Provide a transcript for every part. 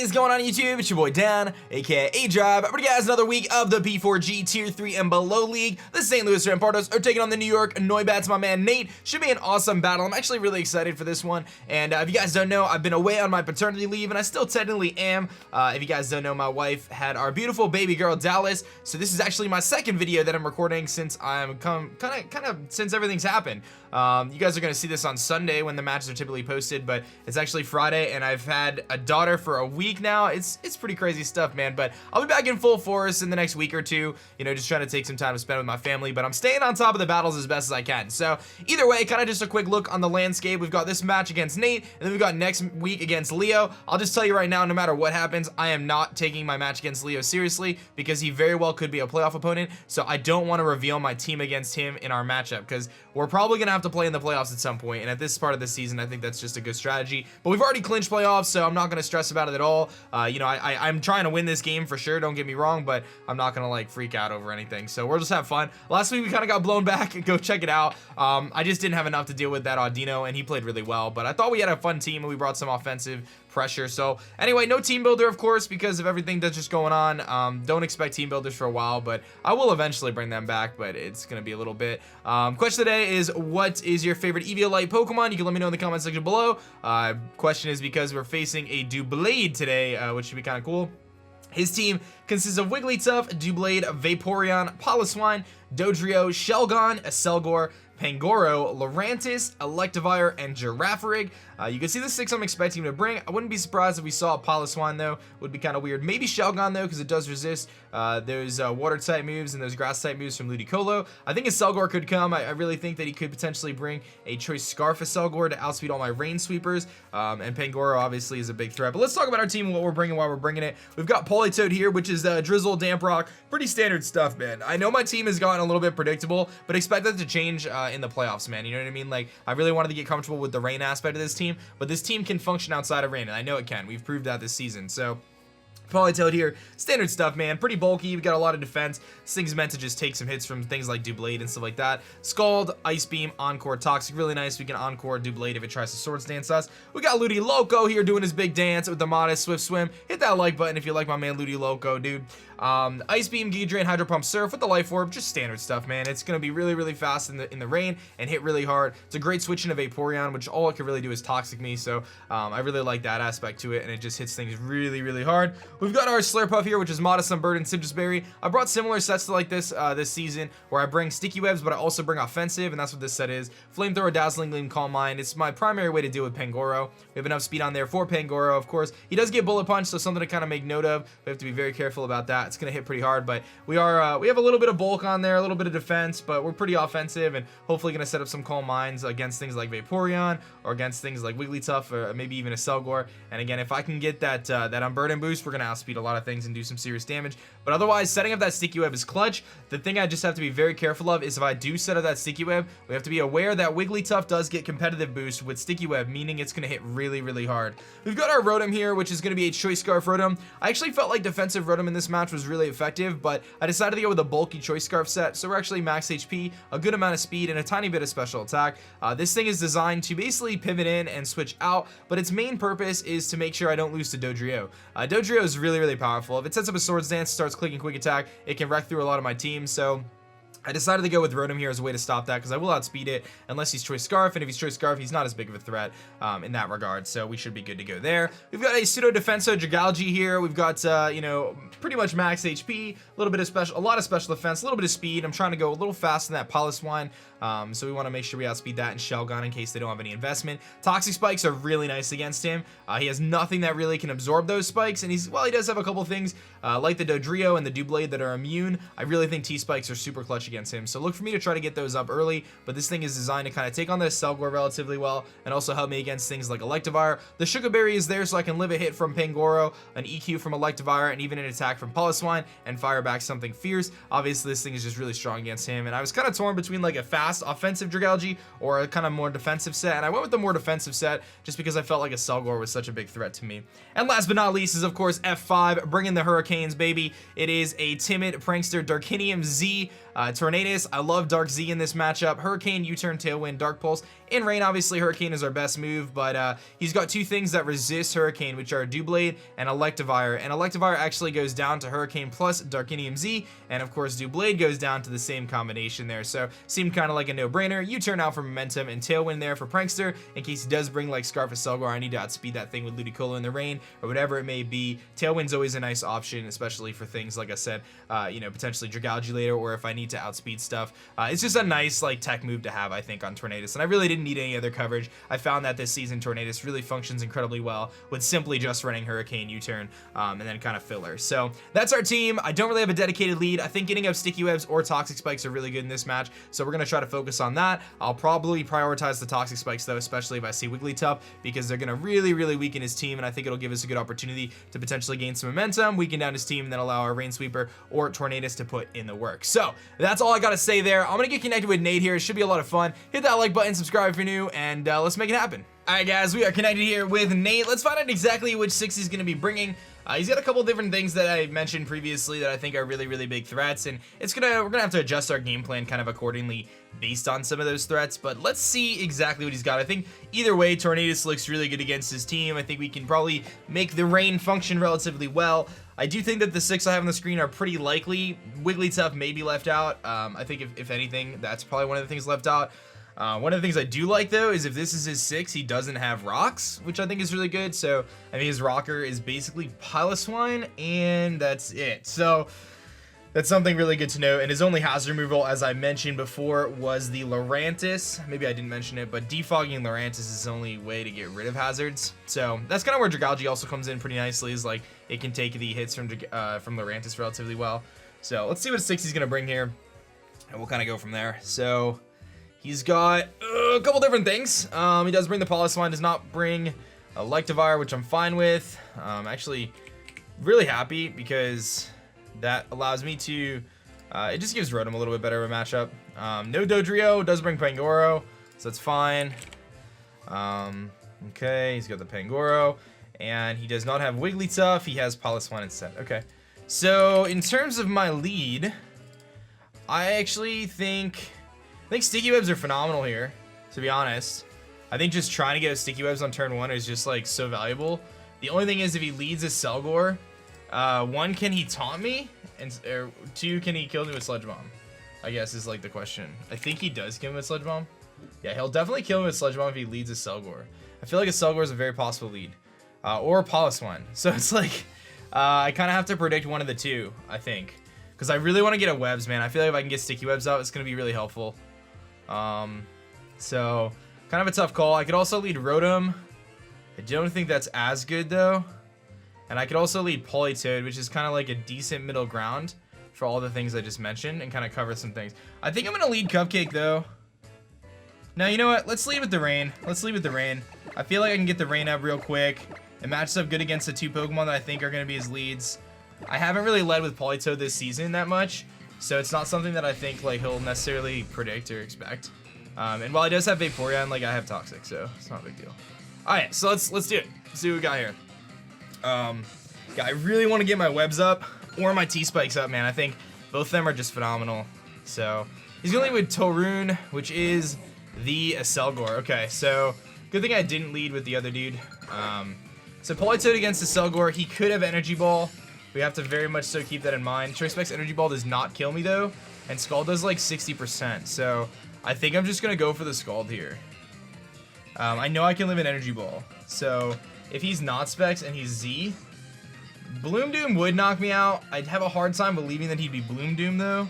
is going on YouTube? It's your boy Dan, aka aDrive. I'm bringing you guys another week of the P4G Tier 3 and below league. The St. Louis Rampardos are taking on the New York Noibats. My man Nate. Should be an awesome battle. I'm actually really excited for this one. And if you guys don't know, I've been away on my paternity leave, and I still technically am. If you guys don't know, my wife had our beautiful baby girl Dallas. So this is actually my second video that I'm recording since I'm since everything's happened. You guys are gonna see this on Sunday when the matches are typically posted, but it's actually Friday, and I've had a daughter for a week now. It's pretty crazy stuff, man, but I'll be back in full force in the next week or two, you know, just trying to take some time to spend with my family, but I'm staying on top of the battles as best as I can. So either way, kind of just a quick look on the landscape. We've got this match against Nate, and then we've got next week against Leo. I'll just tell you right now, no matter what happens, I am not taking my match against Leo seriously, because he very well could be a playoff opponent, so I don't want to reveal my team against him in our matchup, because we're probably gonna have to play in the playoffs at some point, and at this part of the season, I think that's just a good strategy. But we've already clinched playoffs, so I'm not gonna stress about it at all. You know, I'm trying to win this game for sure, don't get me wrong, but I'm not gonna like freak out over anything, so we'll just have fun. Last week we kind of got blown back. Go check it out. I just didn't have enough to deal with that Audino, and he played really well, but I thought we had a fun team and we brought some offensive pressure. So anyway, no team builder, of course, because of everything that's just going on. Don't expect team builders for a while, but I will eventually bring them back, but it's gonna be a little bit. Question today is, what is your favorite Eviolite Pokemon? You can let me know in the comment section below. Question is because we're facing a Doublade today, which should be kind of cool. His team consists of Wigglytuff, Doublade, Vaporeon, Piloswine, Dodrio, Shelgon, Acelgor, Pangoro, Lurantis, Electivire, and Girafarig. You can see the 6 I'm expecting him to bring. I wouldn't be surprised if we saw a Piloswine, though. Would be kind of weird. Maybe Shelgon, though, because it does resist those water-type moves and those grass-type moves from Ludicolo. I think Acelgor could come. I really think that he could potentially bring a Choice Scarf Acelgor to outspeed all my Rain Sweepers. And Pangoro, obviously, is a big threat. But let's talk about our team and what we're bringing while we're bringing it. We've got Politoed here, which is Drizzle, Damp Rock. Pretty standard stuff, man. I know my team has gotten a little bit predictable, but expect that to change in the playoffs, man. You know what I mean? Like, I really wanted to get comfortable with the rain aspect of this team, but this team can function outside of rain, and I know it can. We've proved that this season. So Politoed here, standard stuff, man. Pretty bulky. We've got a lot of defense. This thing's meant to just take some hits from things like Doublade and stuff like that. Scald, Ice Beam, Encore, Toxic. Really nice. We can Encore Doublade if it tries to Swords Dance us. We got Ludicolo here doing his big dance with the modest Swift Swim. Hit that like button if you like my man Ludicolo, dude. Ice Beam, Giga Drain, Hydro Pump, Surf with the Life Orb. Just standard stuff, man. It's gonna be really fast in the rain and hit really hard. It's a great switch into Vaporeon, which all it can really do is Toxic me. So I really like that aspect to it, and it just hits things really hard. We've got our Slurpuff here, which is Modest Sunbird and Citrus Berry. I brought similar sets to like this this season, where I bring Sticky Webs, but I also bring offensive, and that's what this set is. Flamethrower, Dazzling Gleam, Calm Mind. It's my primary way to deal with Pangoro. We have enough speed on there for Pangoro, of course. He does get Bullet Punch, so something to kind of make note of. We have to be very careful about that. It's gonna hit pretty hard, but we have a little bit of bulk on there, a little bit of defense, but we're pretty offensive, and hopefully gonna set up some Calm Minds against things like Vaporeon, or against things like Wigglytuff, or maybe even a Acelgor. And again, if I can get that Unburden boost, we're gonna outspeed a lot of things and do some serious damage. But otherwise, setting up that Sticky Web is clutch. The thing I just have to be very careful of is if I do set up that Sticky Web, we have to be aware that Wigglytuff does get competitive boost with Sticky Web, meaning it's gonna hit really hard. We've got our Rotom here, which is gonna be a Choice Scarf Rotom. I actually felt like defensive Rotom in this match was really effective, but I decided to go with a bulky Choice Scarf set, so we're actually max HP, a good amount of speed, and a tiny bit of special attack. This thing is designed to basically pivot in and switch out, but its main purpose is to make sure I don't lose to Dodrio. Dodrio is really powerful. If it sets up a Swords Dance, starts clicking Quick Attack, it can wreck through a lot of my team, so I decided to go with Rotom here as a way to stop that, because I will outspeed it unless he's Choice Scarf, and if he's Choice Scarf, he's not as big of a threat in that regard, so we should be good to go there. We've got a Pseudo Defenso Dragalge here. We've got, you know, pretty much max HP, a lot of special defense, a little bit of speed. I'm trying to go a little faster than that Piloswine, so we want to make sure we outspeed that and Shelgon in case they don't have any investment. Toxic Spikes are really nice against him. He has nothing that really can absorb those spikes, and he does have a couple things like the Dodrio and the Doublade that are immune. I really think T-Spikes are super clutch against him, so look for me to try to get those up early, but this thing is designed to kind of take on this Acelgor relatively well, and also help me against things like Electivire. The Sugar Berry is there so I can live a hit from Pangoro, an EQ from Electivire, and even an attack from Piloswine, and fire back something fierce. Obviously, this thing is just really strong against him, and I was kind of torn between like a fast offensive Dragalge or a kind of more defensive set, and I went with the more defensive set just because I felt like Acelgor was such a big threat to me. And last but not least is, of course, F5, bringing the Hurricanes, baby. It is a timid prankster Darkinium Z. It's Tornadus, I love Dark Z in this matchup. Hurricane, U-turn, Tailwind, Dark Pulse. In rain, obviously, Hurricane is our best move, but he's got two things that resist Hurricane, which are Doublade and Electivire. And Electivire actually goes down to Hurricane plus Darkinium Z, and of course, Doublade goes down to the same combination there. So, seemed kind of like a no-brainer. U-turn out for Momentum and Tailwind there for Prankster. In case he does bring like Scarf of Selgar, I need to outspeed that thing with Ludicolo in the rain, or whatever it may be. Tailwind's always a nice option, especially for things, like I said, you know, potentially Dragalge later, or if I need to outspeed stuff. It's just a nice like tech move to have, I think, on Tornadus, and I really didn't need any other coverage. I found that this season Tornadus really functions incredibly well with simply just running Hurricane, U-turn, and then kind of filler. So that's our team. I don't really have a dedicated lead. I think getting up Sticky Webs or Toxic Spikes are really good in this match, so we're gonna try to focus on that. I'll probably prioritize the Toxic Spikes though, especially if I see Wigglytuff, because they're gonna really weaken his team, and I think it'll give us a good opportunity to potentially gain some momentum, weaken down his team, and then allow our Rain Sweeper or Tornadus to put in the work. So that's all I gotta say there. I'm gonna get connected with Nate here. It should be a lot of fun. Hit that like button, subscribe if you're new, and let's make it happen. Alright guys, we are connected here with Nate. Let's find out exactly which 6 he's gonna be bringing. He's got a couple different things that I mentioned previously that I think are really big threats, and we're gonna have to adjust our game plan kind of accordingly based on some of those threats, but let's see exactly what he's got. I think either way, Tornadus looks really good against his team. I think we can probably make the rain function relatively well. I do think that the 6 I have on the screen are pretty likely. Wigglytuff may be left out. I think if anything, that's probably one of the things left out. One of the things I do like though is if this is his 6, he doesn't have rocks, which I think is really good. So I mean, his rocker is basically Piloswine, and that's it. So that's something really good to know. And his only hazard removal, as I mentioned before, was the Lurantis. Maybe I didn't mention it, but defogging Lurantis is the only way to get rid of hazards. So that's kind of where Dragalge also comes in pretty nicely, is like it can take the hits from Lurantis relatively well. So let's see what 6 he's gonna bring here, and we'll kind of go from there. So he's got a couple different things. He does bring the Piloswine, does not bring a Electivire, which I'm fine with. Actually really happy because that allows me to, it just gives Rotom a little bit better of a matchup. No Dodrio, does bring Pangoro, so that's fine. Okay, he's got the Pangoro, and he does not have Wigglytuff, he has Piloswine instead. Okay, so in terms of my lead, I actually think Sticky Webs are phenomenal here, to be honest. I think just trying to get a Sticky Webs on turn 1 is just like so valuable. The only thing is, if he leads a Selgor, 1, can he taunt me? And 2, can he kill me with Sludge Bomb? I guess is like the question. I think he does kill me with Sludge Bomb. Yeah, he'll definitely kill me with Sludge Bomb if he leads a Selgor. I feel like a Selgor is a very possible lead. Or a Piloswine. So it's like, I kind of have to predict one of the two, I think. Because I really want to get a Webs, man. I feel like if I can get Sticky Webs out, it's going to be really helpful. So kind of a tough call. I could also lead Rotom. I don't think that's as good though. And I could also lead Politoed, which is kind of like a decent middle ground for all the things I just mentioned, and kind of cover some things. I think I'm gonna lead Cupcake though. Now, you know what? Let's lead with the rain. Let's lead with the rain. I feel like I can get the rain up real quick. It matches up good against the 2 Pokemon that I think are gonna be his leads. I haven't really led with Politoed this season that much, so it's not something that I think like he'll necessarily predict or expect. And while he does have Vaporeon, like I have Toxic, so it's not a big deal. All right, so let's do it. Let's see what we got here. Yeah, I really want to get my Webs up or my T-Spikes up, man. I think both of them are just phenomenal. So he's gonna lead with Torun, which is the Selgor. Okay, so good thing I didn't lead with the other dude. So Politoed against the Selgor, he could have Energy Ball. We have to very much so keep that in mind. Choice Specs Energy Ball does not kill me though, and Scald does like 60%. So I think I'm just gonna go for the Scald here. I know I can live an Energy Ball. So if he's not Specs and he's Z, Bloom Doom would knock me out. I'd have a hard time believing that he'd be Bloom Doom though.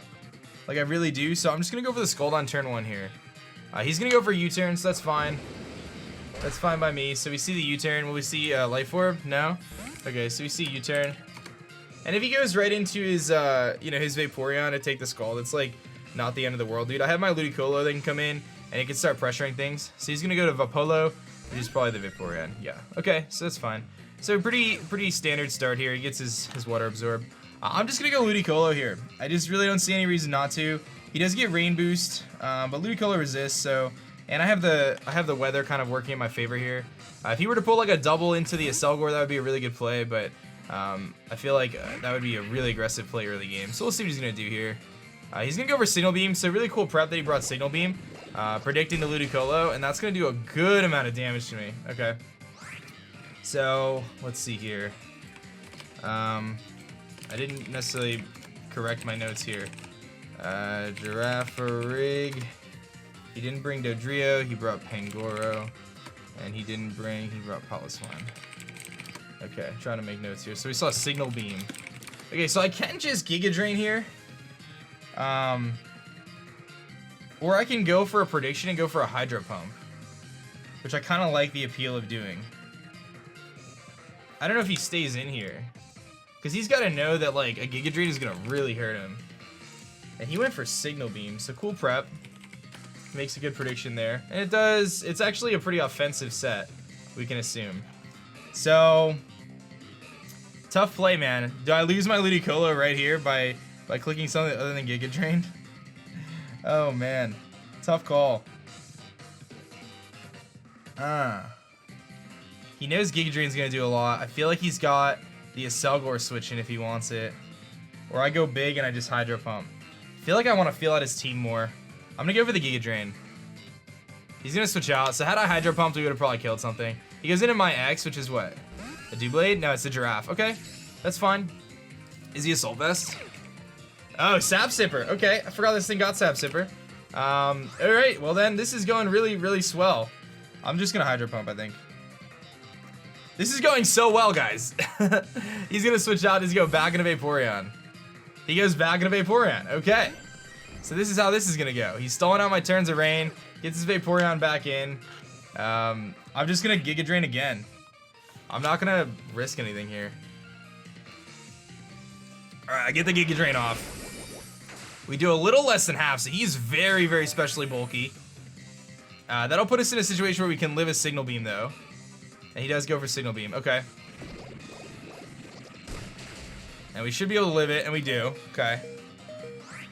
Like I really do. So I'm just gonna go for the Scald on turn 1 here. He's gonna go for U-turn, so that's fine. That's fine by me. So we see the U-turn. Will we see Life Orb? No? Okay, so we see U-turn. And if he goes right into his, you know, his Vaporeon to take the Scald, it's like not the end of the world, dude. I have my Ludicolo that can come in, and he can start pressuring things. So he's gonna go to Vapolo, which is probably the Vaporeon. Yeah. Okay, so that's fine. So pretty standard start here. He gets his Water Absorb. I'm just gonna go Ludicolo here. I just really don't see any reason not to. He does get Rain Boost, but Ludicolo resists. So, and I have the weather kind of working in my favor here. If he were to pull like a double into the Selgor, that would be a really good play. But I feel like that would be a really aggressive play early game. So we'll see what he's gonna do here. He's gonna go for Signal Beam, so really cool prep that he brought Signal Beam, predicting the Ludicolo, and that's gonna do a good amount of damage to me. Okay. So, let's see here. I didn't necessarily correct my notes here. Girafarig. He didn't bring Dodrio, he brought Pangoro. And he brought Poliswine. Okay, trying to make notes here. So we saw Signal Beam. Okay, so I can just Giga Drain here. Or I can go for a prediction and go for a Hydro Pump. Which I kind of like the appeal of doing. I don't know if he stays in here. Because he's got to know that like a Giga Drain is going to really hurt him. And he went for Signal Beam, so cool prep. Makes a good prediction there. And it does, it's actually a pretty offensive set, we can assume. So, tough play, man. Do I lose my Ludicolo right here by clicking something other than Giga Drain? Oh, man. Tough call. He knows Giga Drain's gonna do a lot. I feel like he's got the Acelgor switch in if he wants it. Or I go big and I just Hydro Pump. I feel like I want to feel out his team more. I'm gonna go for the Giga Drain. He's gonna switch out. So had I Hydro Pumped, we would have probably killed something. He goes into my X, which is what? A Doublade? No, it's a Giraffe. Okay, that's fine. Is he Assault Vest? Oh, Sap Sipper. Okay, I forgot this thing got Sap Sipper. All right, well then, this is going really, really swell. I'm just gonna Hydro Pump, I think. This is going so well, guys. He's gonna switch out. He's going back into Vaporeon. He goes back into Vaporeon. Okay. So this is how this is gonna go. He's stalling out my turns of rain, gets his Vaporeon back in. I'm just gonna Giga Drain again. I'm not gonna risk anything here. Alright, I get the Giga Drain off. We do a little less than half, so he's very, very specially bulky. That'll put us in a situation where we can live a Signal Beam, though. And he does go for Signal Beam. Okay. And we should be able to live it, and we do. Okay.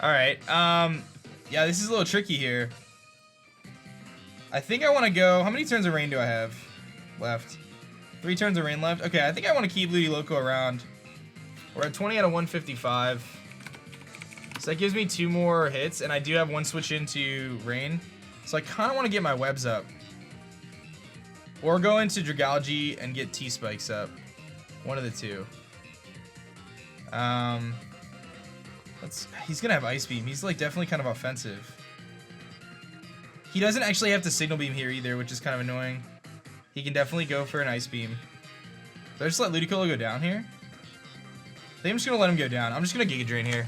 Alright, yeah, this is a little tricky here. I think I want to go, how many turns of rain do I have left? 3 turns of rain left? Okay, I think I want to keep Ludicolo around. We're at 20 out of 155. So that gives me 2 more hits, and I do have 1 switch into rain. So I kind of want to get my webs up. Or go into Dragalge and get T-Spikes up. One of the two. He's gonna have Ice Beam. He's like definitely kind of offensive. He doesn't actually have to Signal Beam here either, which is kind of annoying. He can definitely go for an Ice Beam. Did I just let Ludicolo go down here? I think I'm just gonna let him go down. I'm just gonna Giga Drain here.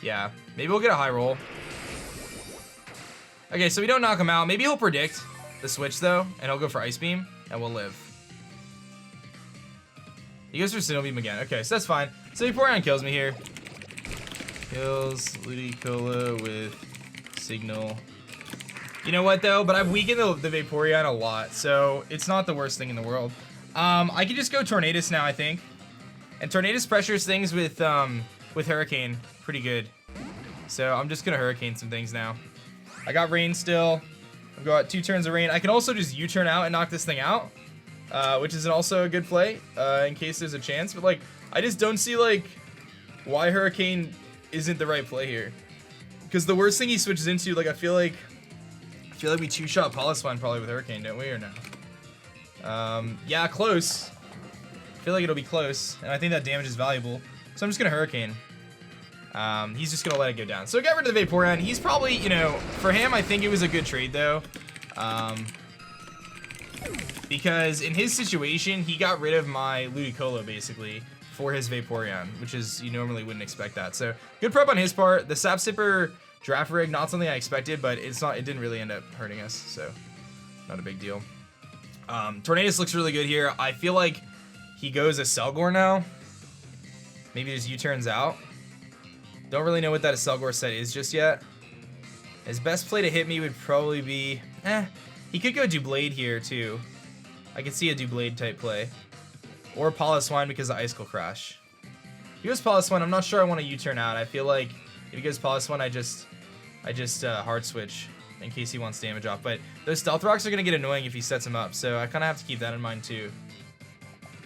Yeah, maybe we'll get a high roll. Okay, so we don't knock him out. Maybe he'll predict the switch though, and he'll go for Ice Beam, and we'll live. He goes for Signal Beam again. Okay, so that's fine. So Vaporeon kills me here. Kills Ludicolo with Signal. You know what though? But I've weakened the Vaporeon a lot, so it's not the worst thing in the world. I can just go Tornadus now, I think. And Tornadus pressures things with Hurricane pretty good. So I'm just gonna Hurricane some things now. I got Rain still. I've got 2 turns of Rain. I can also just U-turn out and knock this thing out. Which is also a good play, in case there's a chance. But, like, I just don't see, like, why Hurricane isn't the right play here. Because the worst thing he switches into, like, I feel like we two-shot Poliswine probably with Hurricane, don't we, or no? Yeah, close. I feel like it'll be close, and I think that damage is valuable. So I'm just gonna Hurricane. He's just gonna let it go down. So get rid of the Vaporeon. He's probably, you know, for him, I think it was a good trade, though. Because in his situation, he got rid of my Ludicolo, basically, for his Vaporeon, which is, you normally wouldn't expect that. So, good prep on his part. The Sap Sipper Girafarig, not something I expected, but it didn't really end up hurting us, so not a big deal. Tornadus looks really good here. I feel like he goes Acelgor now. Maybe just U-turns out. Don't really know what that Acelgor set is just yet. His best play to hit me would probably be, he could go Doublade here, too. I could see a Doublade type play. Or Poliswine because of Icicle Crash. If he goes Poliswine, I'm not sure I want to U-turn out. I feel like if he goes Poliswine, I just hard switch in case he wants damage off. But those Stealth Rocks are going to get annoying if he sets him up, so I kind of have to keep that in mind too.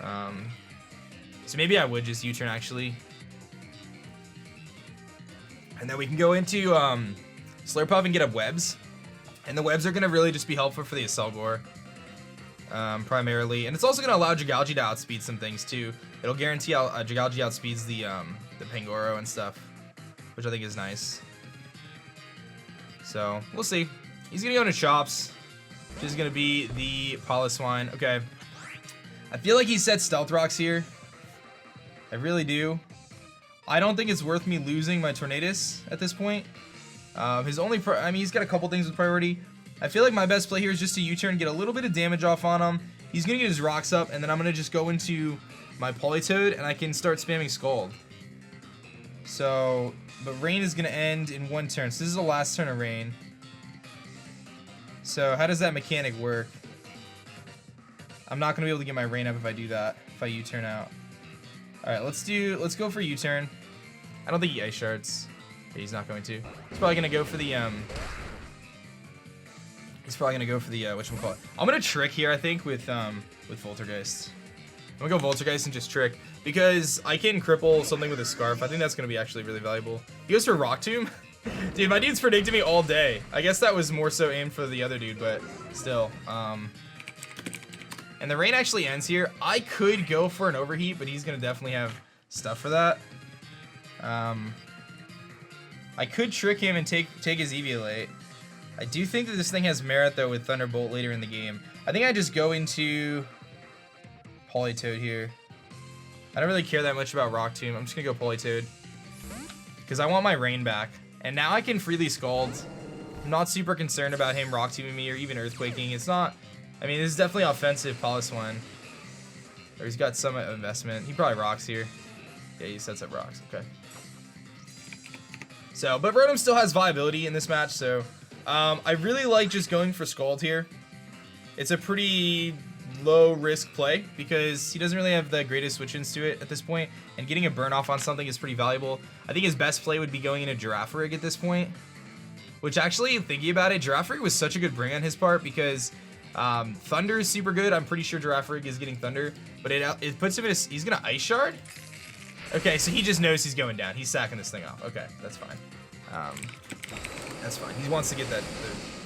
So maybe I would just U-turn actually. And then we can go into Slurpuff and get up webs. And the webs are going to really just be helpful for the Assaultgore. Primarily. And it's also going to allow Jigalji to outspeed some things too. It'll guarantee Jigalji outspeeds the Pangoro and stuff, which I think is nice. So, we'll see. He's going to go into Chops, which is going to be the Piloswine. Okay. I feel like he sets Stealth Rocks here. I really do. I don't think it's worth me losing my Tornadus at this point. His only, I mean, he's got a couple things with priority. I feel like my best play here is just to U-turn, get a little bit of damage off on him. He's gonna get his rocks up, and then I'm gonna just go into my Politoed, and I can start spamming Scald. So, but Rain is gonna end in one turn. So this is the last turn of Rain. So how does that mechanic work? I'm not gonna be able to get my Rain up if I do that, if I U-turn out. All right, let's go for U-turn. I don't think he Ice Shards. Yeah, he's not going to. He's probably gonna go for the whatchamacallit. I'm gonna trick here, I think, with Voltergeist. I'm gonna go Voltergeist and just trick because I can cripple something with a Scarf. I think that's gonna be actually really valuable. He goes for Rock Tomb. Dude, my dude's predicted me all day. I guess that was more so aimed for the other dude, but still. And the Rain actually ends here. I could go for an Overheat, but he's gonna definitely have stuff for that. I could trick him and take his Eviolite. I do think that this thing has merit though with Thunderbolt later in the game. I think I just go into Politoed here. I don't really care that much about Rock Tomb. I'm just gonna go Politoed because I want my Rain back. And now I can freely Scald. I'm not super concerned about him Rock Tombing me or even Earthquaking. It's not. I mean, this is definitely offensive Piloswine. Or he's got some investment. He probably rocks here. Yeah, he sets up rocks. Okay. So, but Rotom still has viability in this match, so I really like just going for Scald here. It's a pretty low risk play because he doesn't really have the greatest switch-ins to it at this point, and getting a burn off on something is pretty valuable. I think his best play would be going into Girafarig at this point, which actually, thinking about it, Girafarig was such a good bring on his part because Thunder is super good. I'm pretty sure Girafarig is getting Thunder, but it puts him in a, he's gonna Ice Shard? Okay, so he just knows he's going down. He's sacking this thing off. Okay, that's fine. That's fine. He wants to get that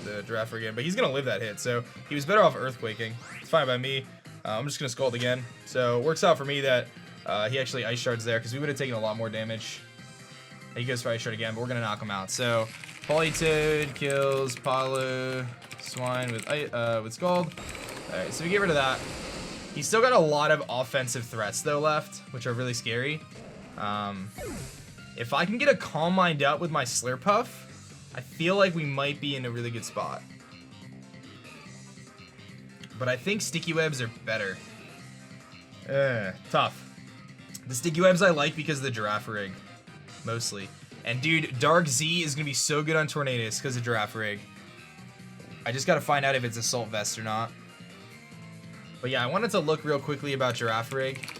the Girafarig in, but he's gonna live that hit. So he was better off Earthquaking. It's fine by me. I'm just gonna Scald again. So it works out for me that he actually Ice Shards there because we would have taken a lot more damage. He goes for Ice Shard again, but we're gonna knock him out. So Politoed kills Piloswine with Scald. All right, so we get rid of that. He's still got a lot of offensive threats though left, which are really scary. If I can get a Calm Mind up with my Slurpuff, I feel like we might be in a really good spot. But I think Sticky Webs are better. Tough. The Sticky Webs I like because of the Girafarig, mostly. And dude, Dark Z is gonna be so good on Tornadus because of Girafarig. I just gotta find out if it's Assault Vest or not. But yeah, I wanted to look real quickly about Girafarig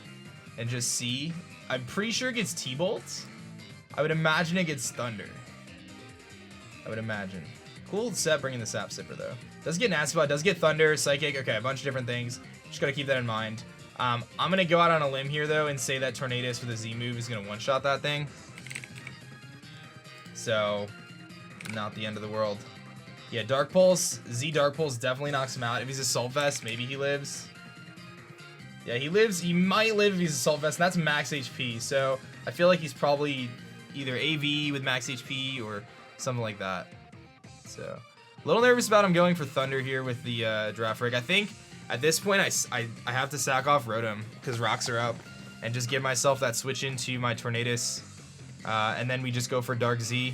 and just see. I'm pretty sure it gets T-Bolt. I would imagine it gets Thunder. I would imagine. Cool set bringing the Sap Sipper though. Does get Nasty Spot, does get Thunder, Psychic, okay, a bunch of different things. Just gotta keep that in mind. I'm gonna go out on a limb here though and say that Tornadus with a Z move is gonna one-shot that thing. So, not the end of the world. Yeah, Dark Pulse, Z Dark Pulse definitely knocks him out. If he's Assault Vest, maybe he lives. Yeah, he lives. He might live if he's Assault Vest, and that's max HP. So I feel like he's probably either AV with max HP or something like that. So a little nervous about him going for Thunder here with the Girafarig. I think at this point I have to sack off Rotom because rocks are up and just give myself that switch into my Tornadus. And then we just go for Dark Z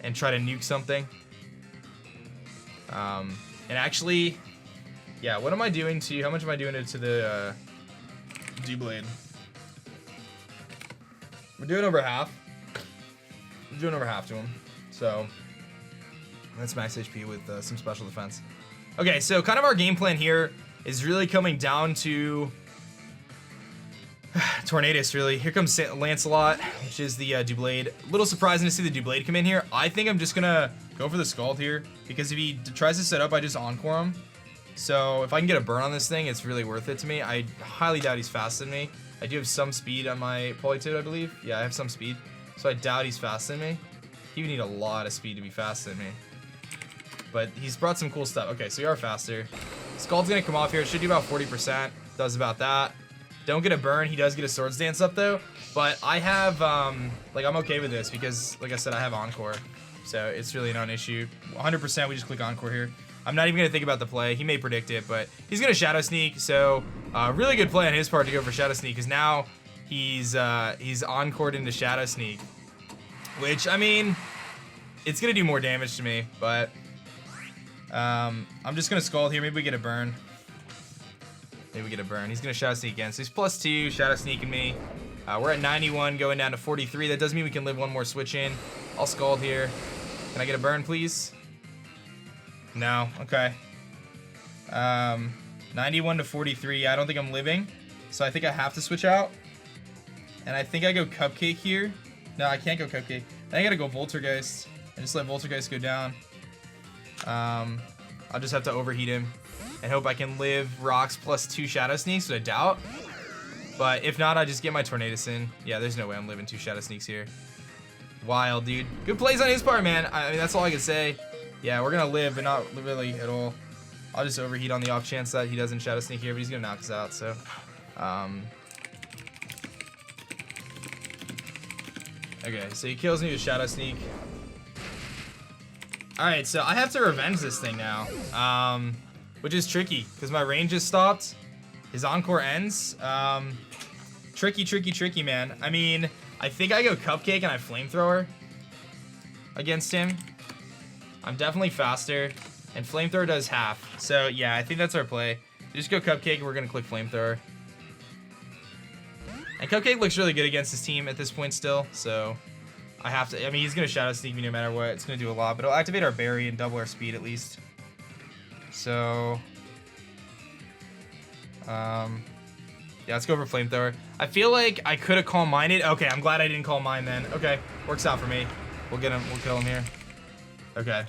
and try to nuke something. And actually, yeah, what am I doing to, how much am I doing it to the D-Blade? We're doing over half. We're doing over half to him. So, that's max HP with some special defense. Okay, so kind of our game plan here is really coming down to Tornadus, really. Here comes Lancelot, which is the Doublade. A little surprising to see the Doublade come in here. I think I'm just gonna go for the Scald here, because if he tries to set up, I just Encore him. So if I can get a burn on this thing, it's really worth it to me. I highly doubt he's faster than me. I do have some speed on my Politoed, I believe. Yeah, I have some speed. So I doubt he's faster than me. He would need a lot of speed to be faster than me. But he's brought some cool stuff. Okay, so we are faster. Scald's gonna come off here. It should do about 40%. Does about that. Don't get a burn. He does get a Swords Dance up though. But I have, like, I'm okay with this because, like I said, I have Encore. So it's really not an issue. 100% we just click Encore here. I'm not even gonna think about the play. He may predict it, but he's gonna Shadow Sneak. So really good play on his part to go for Shadow Sneak because now he's Encored into Shadow Sneak. Which, I mean, it's gonna do more damage to me, but I'm just gonna Scald here. Maybe we get a burn. Maybe we get a burn. He's gonna Shadow Sneak again. So he's +2, Shadow Sneaking me. We're at 91, going down to 43. That does mean we can live one more switch in. I'll Scald here. Can I get a burn, please? No. Okay. 91 to 43. I don't think I'm living, so I think I have to switch out. And I think I go Cupcake here. No, I can't go Cupcake. Then I gotta go Voltergeist and just let Voltergeist go down. I'll just have to overheat him and hope I can live rocks +2 Shadow Sneaks, which I doubt. But if not, I just get my Tornadus in. Yeah, there's no way I'm living 2 Shadow Sneaks here. Wild, dude. Good plays on his part, man. I mean, that's all I can say. Yeah, we're gonna live, but not really at all. I'll just overheat on the off chance that he doesn't Shadow Sneak here, but he's gonna knock us out, so. Okay, so he kills me with Shadow Sneak. Alright, so I have to revenge this thing now. Which is tricky, because my range just stopped. His Encore ends. Tricky, man. I mean, I think I go Cupcake and I Flamethrower against him. I'm definitely faster, and Flamethrower does half. So, yeah, I think that's our play. Just go Cupcake, and we're going to click Flamethrower. And Cupcake looks really good against his team at this point still, so I have to. I mean, he's going to Shadow Sneak me no matter what. It's going to do a lot, but it'll activate our Berry and double our speed at least. So, yeah, let's go for Flamethrower. I feel like I could have Calm Minded. Okay, I'm glad I didn't Calm Mind then. Okay, works out for me. We'll get him. We'll kill him here. Okay.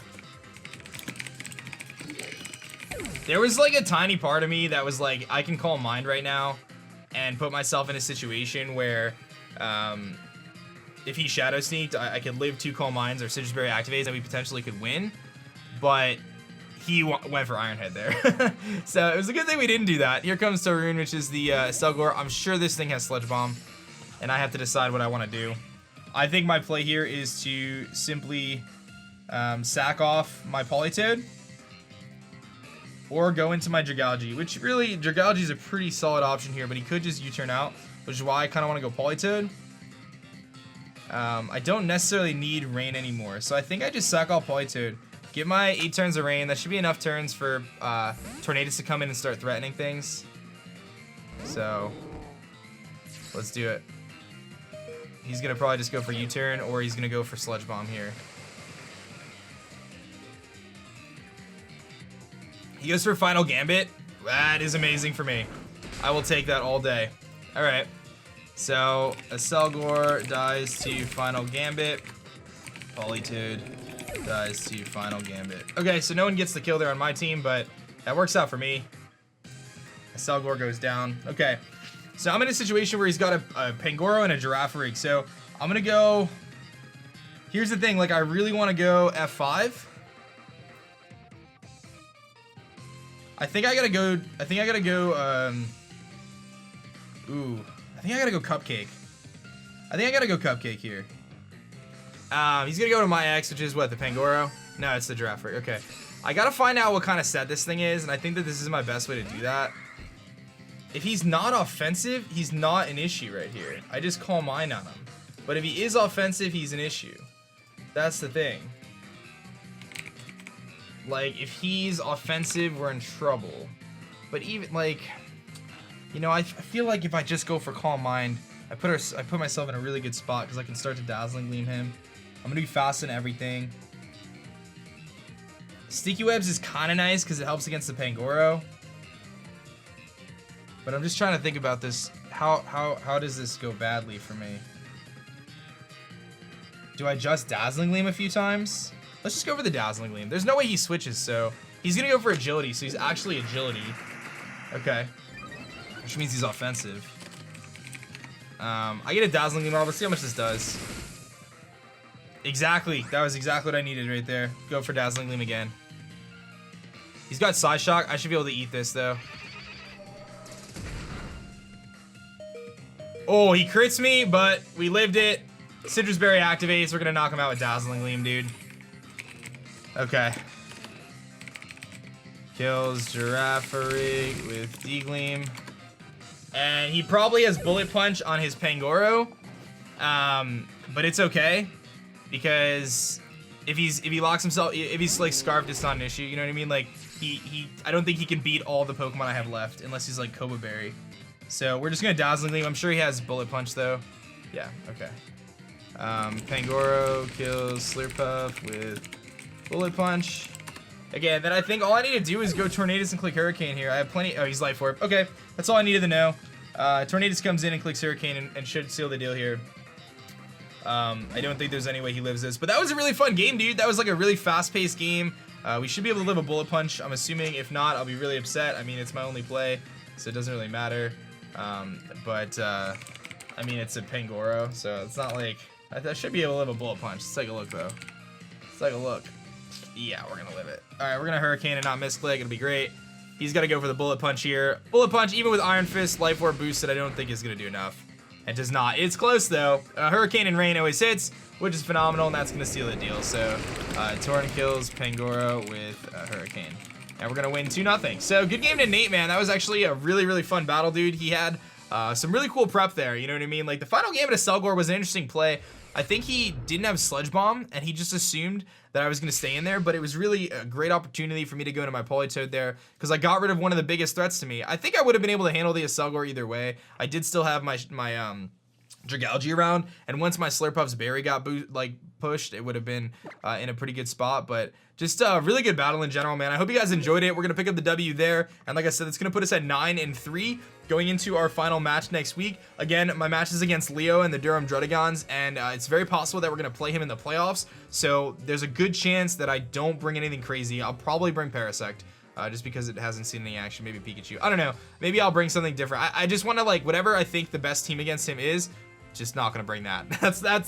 There was like a tiny part of me that was like, I can Calm Mind right now and put myself in a situation where if he Shadow Sneaked, I could live 2 Calm Minds or Citrus Berry activates and we potentially could win. But he went for Iron Head there. So it was a good thing we didn't do that. Here comes Tarun, which is the Selgor. I'm sure this thing has Sludge Bomb, and I have to decide what I want to do. I think my play here is to simply sack off my Politoed or go into my Dragalge, which really, Dragalge is a pretty solid option here, but he could just U-turn out, which is why I kind of want to go Politoed. I don't necessarily need Rain anymore, so I think I just sack off Politoed. Get my 8 turns of Rain. That should be enough turns for Tornadus to come in and start threatening things. So, let's do it. He's going to probably just go for U-turn, or he's going to go for Sludge Bomb here. He goes for Final Gambit. That is amazing for me. I will take that all day. Alright. So, a Selgor dies to Final Gambit. Politoed dies to Final Gambit. Okay, so no one gets the kill there on my team, but that works out for me. A Selgor goes down. Okay, so I'm in a situation where he's got a Pangoro and a Girafarig. So I'm gonna go. Here's the thing, like I really want to go F5. I think I gotta go. Ooh, I think I gotta go Cupcake. I think I gotta go Cupcake here. He's gonna go to my X, which is what, the Pangoro? No, it's the Girafarig. Okay. I gotta find out what kind of set this thing is, and I think that this is my best way to do that. If he's not offensive, he's not an issue right here. I just Calm Mind on him. But if he is offensive, he's an issue. That's the thing. Like, if he's offensive, we're in trouble. But even, like, you know, I feel like if I just go for Calm Mind, I put myself in a really good spot because I can start to Dazzling Gleam him. I'm gonna be fast in everything. Sticky Webs is kind of nice because it helps against the Pangoro. But I'm just trying to think about this. How does this go badly for me? Do I just Dazzling Gleam a few times? Let's just go for the Dazzling Gleam. There's no way he switches, so he's gonna go for Agility, so he's actually Agility. Okay. Which means he's offensive. I get a Dazzling Gleam, let's see how much this does. Exactly. That was exactly what I needed right there. Go for Dazzling Gleam again. He's got Side Shock. I should be able to eat this, though. Oh, he crits me, but we lived it. Citrus Berry activates. We're going to knock him out with Dazzling Gleam, dude. Okay. Kills Girafarig with D-Gleam. And he probably has Bullet Punch on his Pangoro. But it's okay. Because if he locks himself, if he's like Scarfed, it's not an issue. You know what I mean? Like, I don't think he can beat all the Pokemon I have left. Unless he's like Koba Berry. So we're just going to Dazzling Gleam. I'm sure he has Bullet Punch, though. Yeah, okay. Pangoro kills Slurpuff with Bullet Punch. Again, then I think all I need to do is go Tornadus and click Hurricane here. I have plenty. Oh, he's Life Orb. Okay, that's all I needed to know. Tornadus comes in and clicks Hurricane and should seal the deal here. I don't think there's any way he lives this, but that was a really fun game, dude. That was like a really fast-paced game. We should be able to live a Bullet Punch, I'm assuming. If not, I'll be really upset. I mean, it's my only play, so it doesn't really matter. I mean, it's a Pangoro, so it's not like... I should be able to live a Bullet Punch. Let's take a look, though. Let's take a look. Yeah, we're gonna live it. Alright, we're gonna Hurricane and not misclick. It'll be great. He's gotta go for the Bullet Punch here. Bullet Punch, even with Iron Fist, Life Orb boosted, I don't think is gonna do enough. It does not. It's close, though. Hurricane and Rain always hits, which is phenomenal, and that's gonna seal the deal. So, Torn kills Pangoro with Hurricane. And we're gonna win 2-0. So, good game to Nate, man. That was actually a really, really fun battle, dude. He had some really cool prep there, you know what I mean? Like, the final game at a Selgor was an interesting play. I think he didn't have Sludge Bomb, and he just assumed that I was going to stay in there, but it was really a great opportunity for me to go into my Politoed there, because I got rid of one of the biggest threats to me. I think I would have been able to handle the Selgor either way. I did still have my Dragalge around, and once my Slurpuff's Berry got pushed, it would have been in a pretty good spot, but just a really good battle in general, man. I hope you guys enjoyed it. We're going to pick up the W there, and like I said, it's going to put us at 9-3 going into our final match next week. Again, my match is against Leo and the Durham Druddigons, and it's very possible that we're going to play him in the playoffs, so there's a good chance that I don't bring anything crazy. I'll probably bring Parasect. Just because it hasn't seen any action, maybe Pikachu. I don't know. Maybe I'll bring something different. I just want to, like, whatever I think the best team against him is, just not gonna bring that.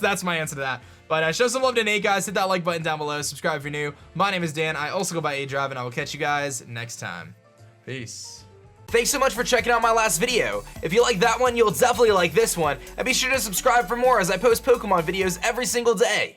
That's my answer to that. But show some love to Nate, guys. Hit that like button down below. Subscribe if you're new. My name is Dan. I also go by aDrive, and I will catch you guys next time. Peace. Thanks so much for checking out my last video. If you like that one, you'll definitely like this one. And be sure to subscribe for more as I post Pokemon videos every single day.